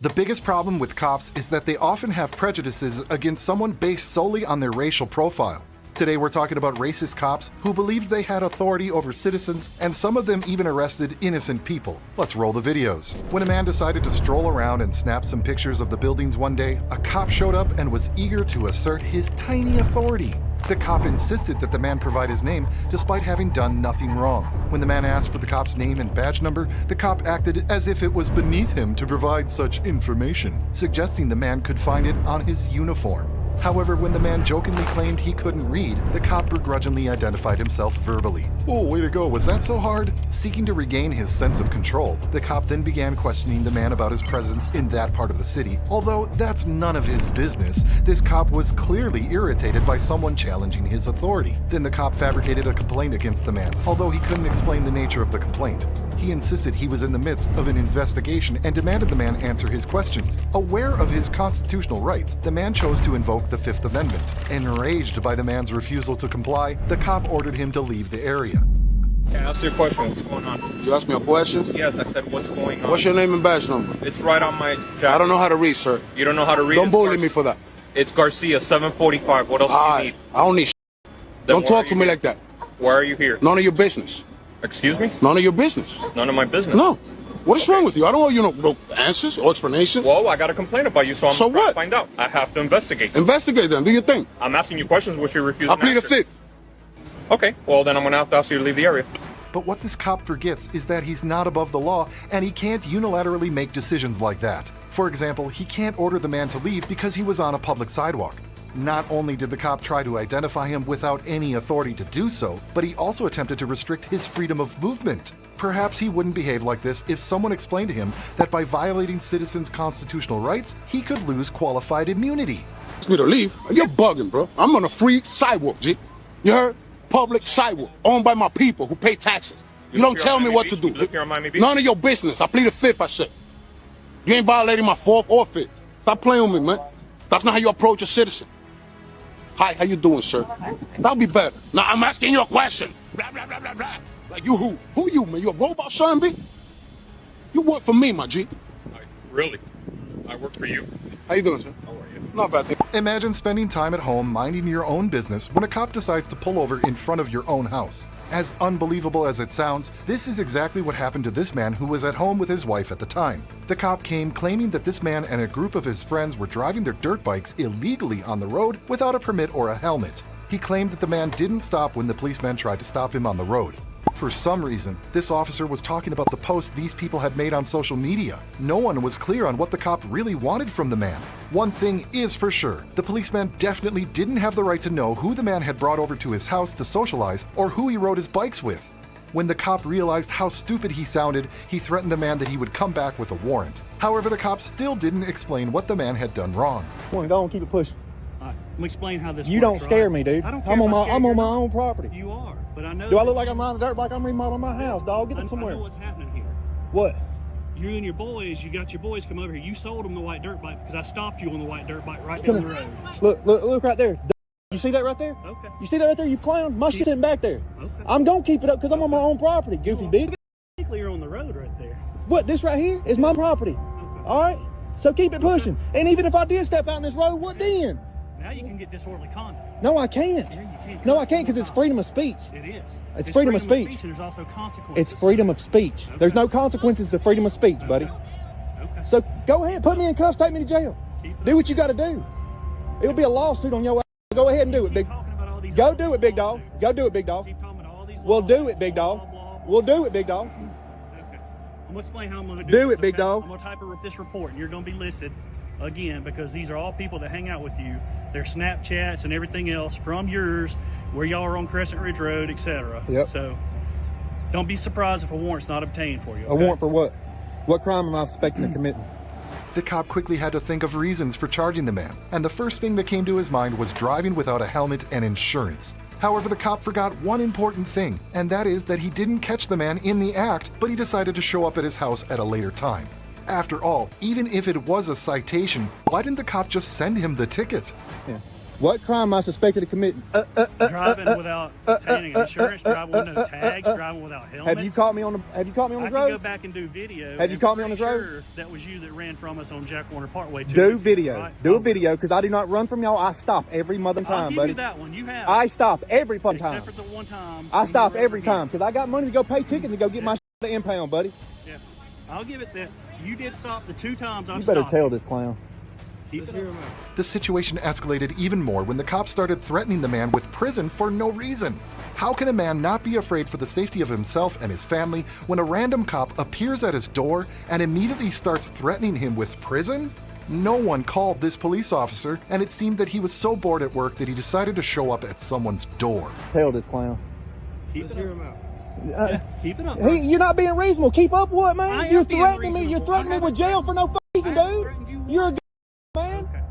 The biggest problem with cops is that they often have prejudices against someone based solely on their racial profile. Today we're talking about racist cops who believed they had authority over citizens, and some of them even arrested innocent people. Let's roll the videos. When a man decided to stroll around and snap some pictures of the buildings one day, a cop showed up and was eager to assert his tiny authority. The cop insisted that the man provide his name despite having done nothing wrong. When the man asked for the cop's name and badge number, the cop acted as if it was beneath him to provide such information, suggesting the man could find it on his uniform. However, when the man jokingly claimed he couldn't read, the cop begrudgingly identified himself verbally. Oh, way to go, was that so hard? Seeking to regain his sense of control, the cop then began questioning the man about his presence in that part of the city. Although that's none of his business, this cop was clearly irritated by someone challenging his authority. Then the cop fabricated a complaint against the man, although he couldn't explain the nature of the complaint. He insisted he was in the midst of an investigation and demanded the man answer his questions. Aware of his constitutional rights, the man chose to invoke the Fifth Amendment. Enraged by the man's refusal to comply, the cop ordered him to leave the area. Can I ask you a question? What's going on? You asked me a question? Yes, I said what's going on. What's your name and badge number? It's right on my jacket. I don't know how to read, sir. You don't know how to read? Don't bully me for that. It's Garcia, 745. What else do you need? I don't need Don't talk to me like that. Why are you here? None of your business. Excuse me? None of your business. None of my business? No. What is wrong with you? I don't owe you no answers or explanations. Well, I got a complaint about you, so I'm So trying to what? find out. I have to investigate. Investigate then. Do your thing. I'm asking you questions which you're refusing I plead to the answer. fifth. Okay, well then I'm going to have to ask you to leave the area. But what this cop forgets is that he's not above the law and he can't unilaterally make decisions like that. For example, he can't order the man to leave because he was on a public sidewalk. Not only did the cop try to identify him without any authority to do so, but he also attempted to restrict his freedom of movement. Perhaps he wouldn't behave like this if someone explained to him that by violating citizens' constitutional rights, he could lose qualified immunity. Ask me to leave? You're bugging, bro. I'm on a free sidewalk, G. You heard? Public sidewalk, owned by my people who pay taxes. You don't tell me what to do. None of your business. I plead the fifth, I said. You ain't violating my fourth or fifth. Stop playing with me, man. That's not how you approach a citizen. Hi, how you doing, sir? That'll be better. Now, I'm asking you a question. Blah, blah, blah, blah, blah. Like, you who? Who you, man? You a robot, son, B? You work for me, my G. Really? I work for you. How you doing, sir? How are you? Not bad thing. Imagine spending time at home minding your own business when a cop decides to pull over in front of your own house. As unbelievable as it sounds, this is exactly what happened to this man who was at home with his wife at the time. The cop came claiming that this man and a group of his friends were driving their dirt bikes illegally on the road without a permit or a helmet. He claimed that the man didn't stop when the policeman tried to stop him on the road. For some reason, this officer was talking about the posts these people had made on social media. No one was clear on what the cop really wanted from the man. One thing is for sure, the policeman definitely didn't have the right to know who the man had brought over to his house to socialize or who he rode his bikes with. When the cop realized how stupid he sounded, he threatened the man that he would come back with a warrant. However, the cop still didn't explain what the man had done wrong. Come on, go on, keep it pushing. All right, let me explain how this You works, don't scare right? me, dude. I don't care I'm on if I my scare I'm you. on my own property. You are, but I know. Do I that look like you- I'm riding a dirt bike? I'm remodeling my house, dog. Get I it know somewhere. what's happening here. What? You and your boys, you got your boys come over here. You sold them the white dirt bike because I stopped you on the white dirt bike right Come down the here. road. Look right there. You see that right there? Okay. You see that right there? You clown. My shit's sitting back there. Okay. I'm gonna keep it up because I'm on my own property. Goofy bitch. Technically, you're on the road right there. What? This right here is my property. Okay. All right. So keep it pushing. And even if I did step out in this road, what then? Now you can get disorderly conduct. No, I can't. Yeah, you can't. No, I can't because it's freedom of speech. It is. It's freedom of speech. And there's also consequences. It's freedom of speech. There's no consequences to freedom of speech, buddy. Okay. So go ahead, put me in cuffs, take me to jail. Keep it Do what you got to do. It'll be a lawsuit on your ass. Go ahead and do it, Keep big. talking about all these Go other do it, big dog. lawsuits. Go do it, big dog. Keep talking about all these We'll do lawsuits, it, big blah, dog. blah, blah. We'll do it, big dog. Okay. I'm gonna explain how I'm gonna Do this, it, big okay? dog. I'm gonna type this report, and you're gonna be listed again because these are all people that hang out with you. Their Snapchats and everything else from yours, where y'all are on Crescent Ridge Road, etc. Yep. So don't be surprised if a warrant's not obtained for you. A warrant for what? What crime am I suspecting of committing? The cop quickly had to think of reasons for charging the man, and the first thing that came to his mind was driving without a helmet and insurance. However, the cop forgot one important thing, and that is that he didn't catch the man in the act, but he decided to show up at his house at a later time. After all, even if it was a citation, why didn't the cop just send him the ticket? Yeah. What crime am I suspected of committing? Driving without obtaining insurance, driving with no tags, driving without helmets. Have you caught me on the I road? can go back and do video. Have you caught me on the road? Sure that was you that ran from us on Jack Warner Parkway. Do video. Right? Do a video, because I do not run from y'all. I stop every mother time, I'll give buddy. you that one. You have. I stop every fun time. Except for the one time. I stop every again. time, because I got money to go pay tickets and go get my shit to impound, buddy. Yeah. I'll give it that. You did stop the 2 times I You better stopped. tell this clown. Keep it up. The situation escalated even more when the cops started threatening the man with prison for no reason. How can a man not be afraid for the safety of himself and his family when a random cop appears at his door and immediately starts threatening him with prison? No one called this police officer, and it seemed that he was so bored at work that he decided to show up at someone's door. Tell this clown. Keep it up. Yeah, keep it up. Hey, you're not being reasonable. Keep up what, man? I am You're being threatening me. You're reasonable. threatening me I with jail for no reason, I haven't threatened you dude. You're a once. man. Okay.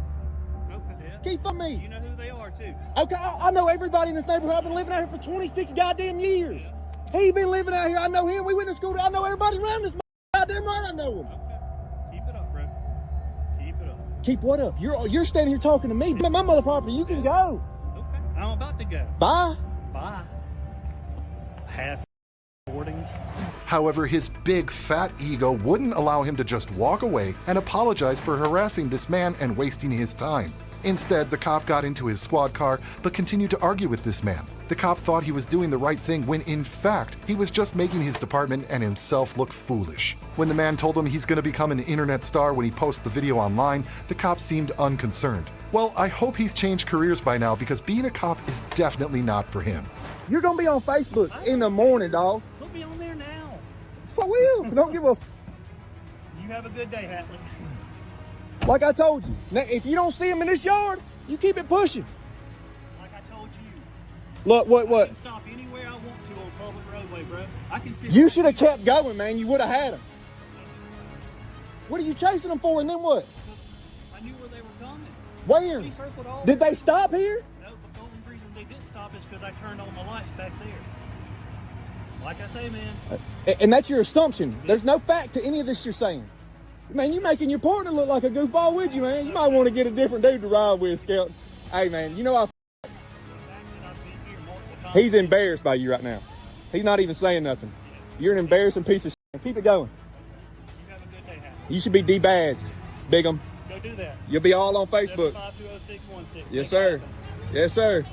Yeah. Keep up me. You know who they are too. Okay, I know everybody in this neighborhood. I've been living out here for 26 goddamn years. He been living out here. I know him. We went to school. I know everybody around this goddamn right. I know him. Okay. Keep it up, bro. Keep it up. Keep what up? You're standing here talking to me. My mother property. You can go. Okay. I'm about to go. Bye. Bye. Half boardings. However, his big fat ego wouldn't allow him to just walk away and apologize for harassing this man and wasting his time. Instead, the cop got into his squad car but continued to argue with this man. The cop thought he was doing the right thing when in fact he was just making his department and himself look foolish. When the man told him he's going to become an internet star when he posts the video online, the cop seemed unconcerned. Well, I hope he's changed careers by now, because being a cop is definitely not for him. You're gonna be on Facebook in the morning, dog. He'll be on there now. For real. Don't give a You have a good day, Hatley. like I told you. Now, if you don't see him in this yard, you keep it pushing. Like I told you. Look, I what? can stop anywhere I want to on public roadway, bro. I can sit. You should have kept going, man. You would have had him. What are you chasing them for, and then what? I knew where they were coming. Where? We circled all. Did they stop here? No, but the only reason they didn't stop is because I turned on the lights back there. Like I say, man. And that's your assumption. There's no fact to any of this you're saying. Man, you're making your partner look like a goofball with you, man. You might want to get a different dude to ride with, Scout. Hey, man, you know The fact that I've been here multiple times. he's embarrassed by you right now. He's not even saying nothing. You're an embarrassing piece of shit. Keep it going. You have a good day, Hatley. You should be debadged, Bigum. Go do that. You'll be all on Facebook. 7520616. Yes, sir. Yes, sir.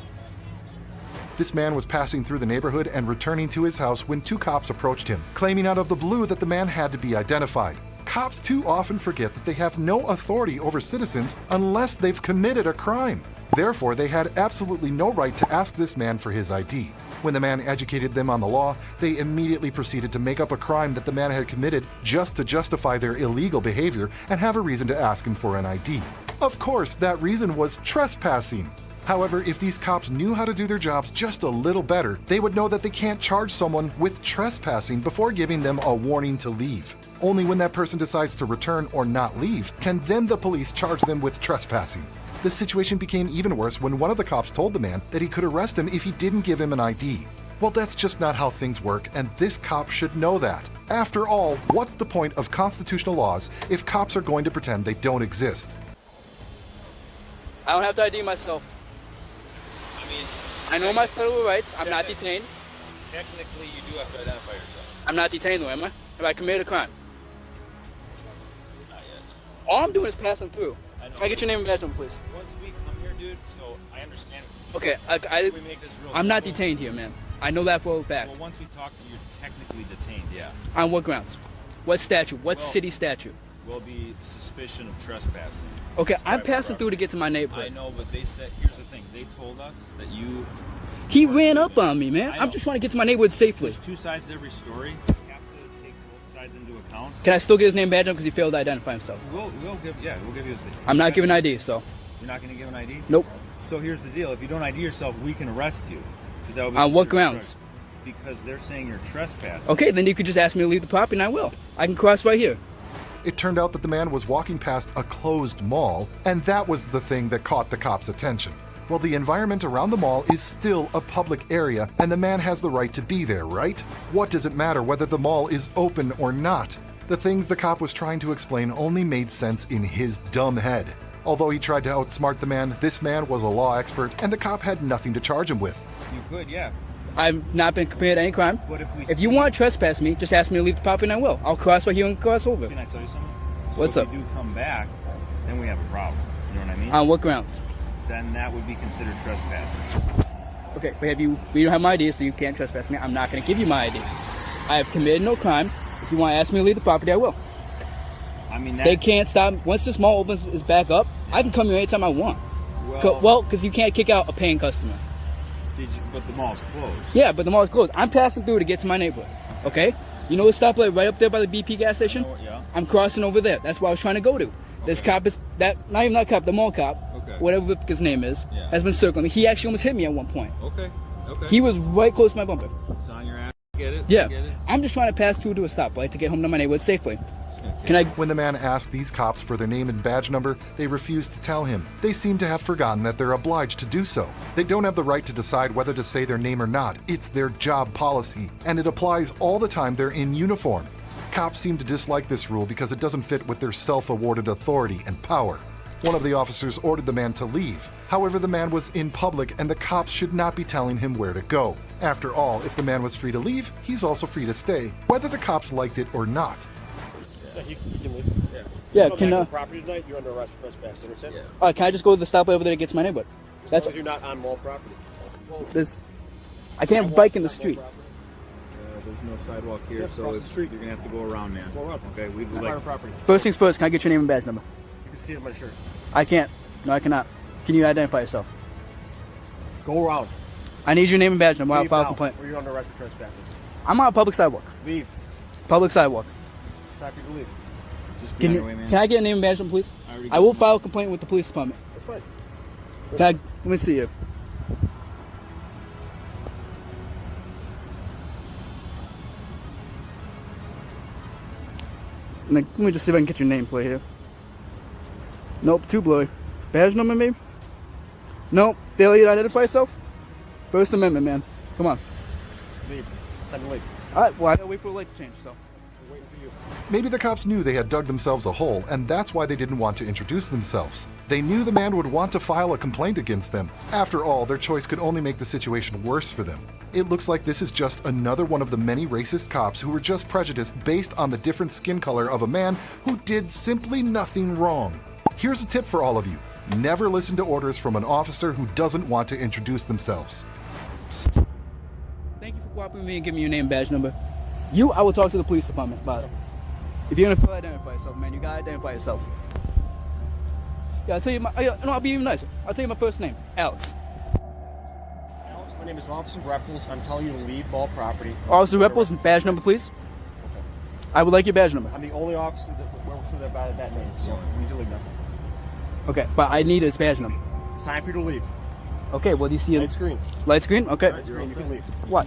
This man was passing through the neighborhood and returning to his house when 2 cops approached him, claiming out of the blue that the man had to be identified. Cops too often forget that they have no authority over citizens unless they've committed a crime. Therefore, they had absolutely no right to ask this man for his ID. When the man educated them on the law, they immediately proceeded to make up a crime that the man had committed just to justify their illegal behavior and have a reason to ask him for an ID. Of course, that reason was trespassing. However, if these cops knew how to do their jobs just a little better, they would know that they can't charge someone with trespassing before giving them a warning to leave. Only when that person decides to return or not leave can then the police charge them with trespassing. The situation became even worse when one of the cops told the man that he could arrest him if he didn't give him an ID. Well, that's just not how things work, and this cop should know that. After all, what's the point of constitutional laws if cops are going to pretend they don't exist? I don't have to ID myself. I know my federal rights. I'm not detained. Technically, you do have to identify yourself. I'm not detained though, am I? Have I committed a crime? Not yet. All I'm doing is passing through. I know. Can I get your name and badge number, please? Once we come here, dude, so I understand. Okay, We make this real I'm not simple. detained here, man. I know that for a fact. Well, once we talk to you, you're technically detained, yeah. On what grounds? What statute? What Well- city statute? Will be suspicion of trespassing. Okay, It's I'm private passing property. through to get to my I neighborhood. know, but they said, here's the thing. They told us that you... He ran up on me, man. I I'm know. just trying to get to my neighborhood safely. There's 2 sides to every story. You have to take both sides into account. Can I still get his name and badge number because he failed to identify himself? We'll give you a... I'm not giving ID, so You're not going to give an ID? nope. So here's the deal. If you don't ID yourself, we can arrest you. 'Cause that would be On what considered grounds? Because they're saying you're trespassing. Okay, then you could just ask me to leave the property and I will. I can cross right here. It turned out that the man was walking past a closed mall, and that was the thing that caught the cops' attention. Well, the environment around the mall is still a public area, and the man has the right to be there, right? What does it matter whether the mall is open or not? The things the cop was trying to explain only made sense in his dumb head. Although he tried to outsmart the man, this man was a law expert, and the cop had nothing to charge him with. You could, yeah. I've not been committed any crime. But If you want to trespass me, just ask me to leave the property and I will. I'll cross right here and cross over. Can I tell you something? What's so up? If you do come back, then we have a problem. You know what I mean? On what grounds? Then that would be considered trespassing. Okay, but you don't have my ID, so you can't trespass me. I'm not going to give you my ID. I have committed no crime. If you want to ask me to leave the property, I will. I mean, They can't stop. Once this mall opens is back up, I can come here anytime I want. well, because you can't kick out a paying customer. But the mall's closed. Yeah, but the mall is closed. I'm passing through to get to my neighborhood. Okay? You know the stoplight right up there by the BP gas station? Yeah. I'm crossing over there. That's where I was trying to go to. This cop is not even that cop, the mall cop, whatever his name is, has been circling me. He actually almost hit me at one point. Okay. He was right close to my bumper. It's on your ass. Get it? Yeah. Get it? I'm just trying to pass through to a stoplight to get home to my neighborhood safely. When the man asked these cops for their name and badge number, they refused to tell him. They seem to have forgotten that they're obliged to do so. They don't have the right to decide whether to say their name or not. It's their job policy, and it applies all the time they're in uniform. Cops seem to dislike this rule because it doesn't fit with their self-awarded authority and power. One of the officers ordered the man to leave. However, the man was in public and the cops should not be telling him where to go. After all, if the man was free to leave, he's also free to stay, whether the cops liked it or not. You can leave. Yeah, Come back on property tonight, you're under arrest for trespassing, understand? Yeah. Can I just go to the stoplight over there to get to my neighborhood? As long as you're not on mall property. I can't bike in the street. There's no sidewalk here, so you're gonna have to go around, man. Go around. Okay, we'd I'm like. on property. First things first, can I get your name and badge number? You can see it on my shirt. I can't. No, I cannot. Can you identify yourself? Go around. I need your name and badge number. I'll Leave file a now, complaint. or you're under arrest for trespassing. I'm on a public sidewalk. Leave. Public sidewalk. It's time for you to leave. Just be on your way, man. Can I get a name and badge number, please? I will file a complaint with the police department. That's fine. Let me see you. Let me just see if I can get your name plate here. Nope, too blurry. Badge number, maybe? Nope. Failure to identify yourself? First Amendment, man. Come on. Leave. Time to leave. Alright, well, I gotta wait for the light to change, so. We're waiting for you. Maybe the cops knew they had dug themselves a hole, and that's why they didn't want to introduce themselves. They knew the man would want to file a complaint against them. After all, their choice could only make the situation worse for them. It looks like this is just another one of the many racist cops who were just prejudiced based on the different skin color of a man who did simply nothing wrong. Here's a tip for all of you. Never listen to orders from an officer who doesn't want to introduce themselves. Thank you for cooperating with me and giving me your name and badge number. I will talk to the police department about it. If you're gonna identify yourself, man, you gotta identify yourself. Yeah, I'll tell you I'll be even nicer. I'll tell you my first name, Alex. Alex, my name is Officer Repples. I'm telling you to leave mall property. Officer Repples, badge number, please. Okay. I would like your badge number. I'm the only officer that works with that name, so you need to leave now. Okay, but I need his badge number. It's time for you to leave. Okay, well, do you see Light screen. Light screen? Okay. Light screen, you can leave. What?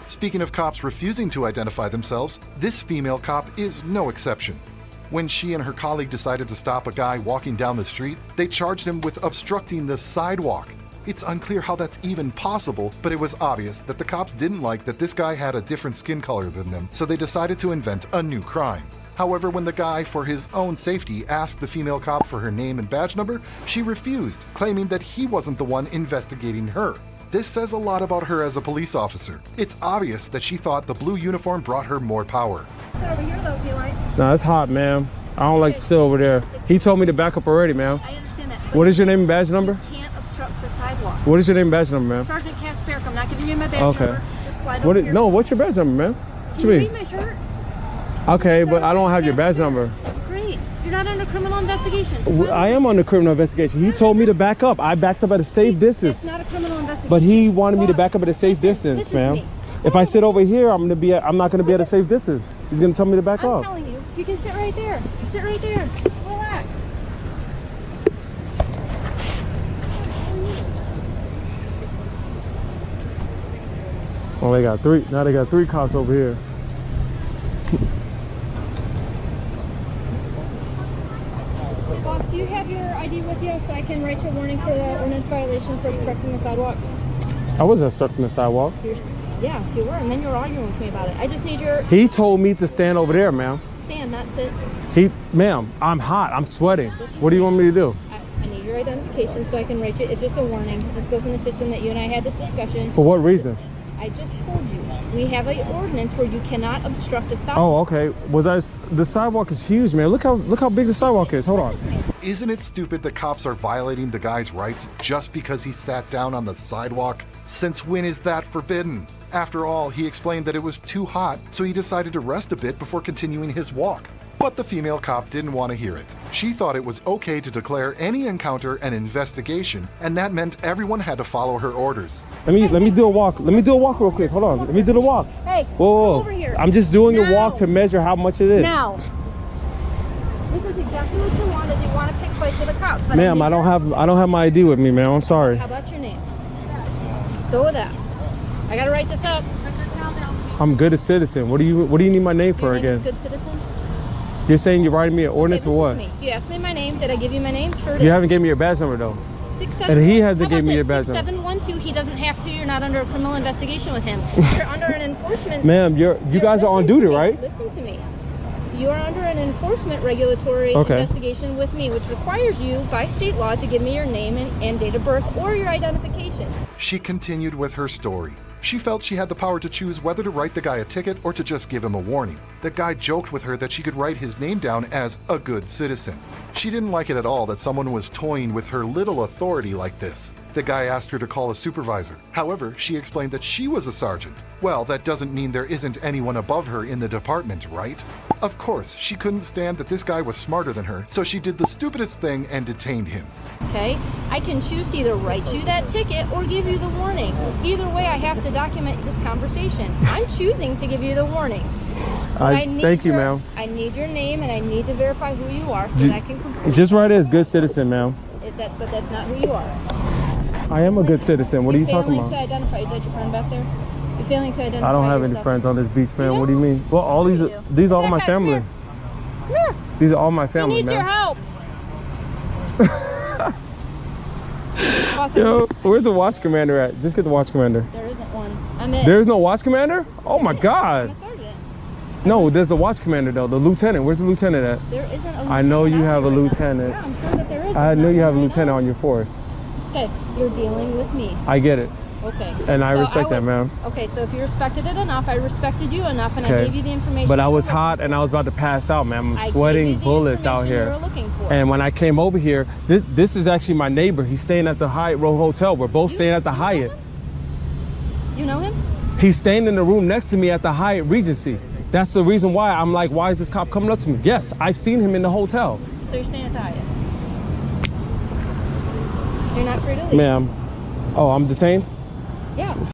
Speaking of cops refusing to identify themselves, this female cop is no exception. When she and her colleague decided to stop a guy walking down the street, they charged him with obstructing the sidewalk. It's unclear how that's even possible, but it was obvious that the cops didn't like that this guy had a different skin color than them, so they decided to invent a new crime. However, when the guy, for his own safety, asked the female cop for her name and badge number, she refused, claiming that he wasn't the one investigating her. This says a lot about her as a police officer. It's obvious that she thought the blue uniform brought her more power. Over here, though, if you like. No, it's hot, ma'am. I don't like to sit over there. He told me to back up already, ma'am. I understand that. What is your name and badge number? You can't obstruct the sidewalk. What is your name and badge number, ma'am? Sergeant Casper, I'm not giving you my badge Okay. number. Just slide over here. No, what's your badge number, ma'am? What Can you you mean? read my shirt? Okay, but I don't have your badge number. Great. You're not under criminal investigation. I am under criminal investigation. He told me to back up. I backed up at a safe distance. It's not a criminal investigation. But he wanted me to back up at a safe distance, listen to ma'am. me. If I sit over here, I'm not gonna be at a safe distance. He's gonna tell me to back I'm up. telling you, you can sit right there. Sit right there. Just relax. Oh, they got three. Now they got three cops over here. Boss, do you have your ID with you so I can write your warning for the ordinance violation for obstructing the sidewalk? I was obstructing the sidewalk. Yeah, you were, and then you were arguing with me about it. I just need your He told me to stand over there, ma'am. stand, not sit. Ma'am, I'm hot. I'm sweating. What do you want me to do? I need your identification so I can write you. It's just a warning. It just goes in the system that you and I had this discussion. For what reason? I just told you. We have an ordinance where you cannot obstruct a sidewalk. Oh, okay. The sidewalk is huge, man. Look how big the sidewalk is. Hold on. Isn't it stupid that cops are violating the guy's rights just because he sat down on the sidewalk? Since when is that forbidden? After all, he explained that it was too hot, so he decided to rest a bit before continuing his walk. But the female cop didn't want to hear it. She thought it was okay to declare any encounter an investigation, and that meant everyone had to follow her orders. Let me do a walk. Let me do a walk real quick. Hold on. Let me do the walk. Hey, whoa. come over here. I'm just doing a walk Now. to measure how much it is. Now. This is exactly what you want, is you want to pick fights with the cops. But Ma'am, I don't have my ID with me, ma'am. I'm sorry. How about your name? Let's go with that. I gotta write this up. I'm good as citizen. What do you need my name for Your name is again? Good Citizen? You're saying you're writing me an ordinance Okay, for what? listen to me. You asked me my name. Did I give you my name? Sure did. You haven't given me your badge number though. 67. And he hasn't How about given me this? your badge number. 6712. He doesn't have to. You're not under a criminal investigation with him. You're under an enforcement. Ma'am, you guys are on listen to duty, me. right? Listen to me. You are under an enforcement regulatory investigation with me, which requires you by state law to give me your name and date of birth or your identification. She continued with her story. She felt she had the power to choose whether to write the guy a ticket or to just give him a warning. The guy joked with her that she could write his name down as a good citizen. She didn't like it at all that someone was toying with her little authority like this. The guy asked her to call a supervisor. However, she explained that she was a sergeant. Well, that doesn't mean there isn't anyone above her in the department, right? Of course, she couldn't stand that this guy was smarter than her, so she did the stupidest thing and detained him. Okay? I can choose to either write you that ticket or give you the warning. Either way, I have to document this conversation. I'm choosing to give you the warning. Thank you, ma'am. I need your name and I need to verify who you are so that I can complete. Just write it as good citizen, ma'am. But that's not who you are. I am a good citizen. What are you talking Failing to about? identify. Is that your friend back there? You're failing to identify. I don't have any yourself. friends on this beach, man. You What do you mean? Well, all these You do. are all Come my here, family. Come here. These are all my He family, needs your man. help. Yo, where's the watch commander at? Just get the watch commander. There isn't one. I'm it. There's no watch commander? Oh my I'm God. a sergeant. No, there's the watch commander though. The lieutenant. Where's the lieutenant at? There isn't a lieutenant. I know you out have a here right now. lieutenant. Yeah, I'm sure that there is. I know you have a Right lieutenant now. on your force. Okay, you're dealing with me. I get it. Okay. And I So respect that, was- ma'am. Okay, so if you respected it enough, I respected you enough, and I Okay. gave you the information. But I you was were hot looking and I was about to pass out, man. I I'm gave sweating you the bullets out information here. you were looking for. And when I came over here, this is actually my neighbor. He's staying at the Hyatt Row Hotel. We're both staying at the Hyatt. You know him? He's staying in the room next to me at the Hyatt Regency. That's the reason why I'm like, why is this cop coming up to me? Yes, I've seen him in the hotel. So you're staying at the Hyatt. You're not free to leave. Ma'am. Oh, I'm detained? Yeah.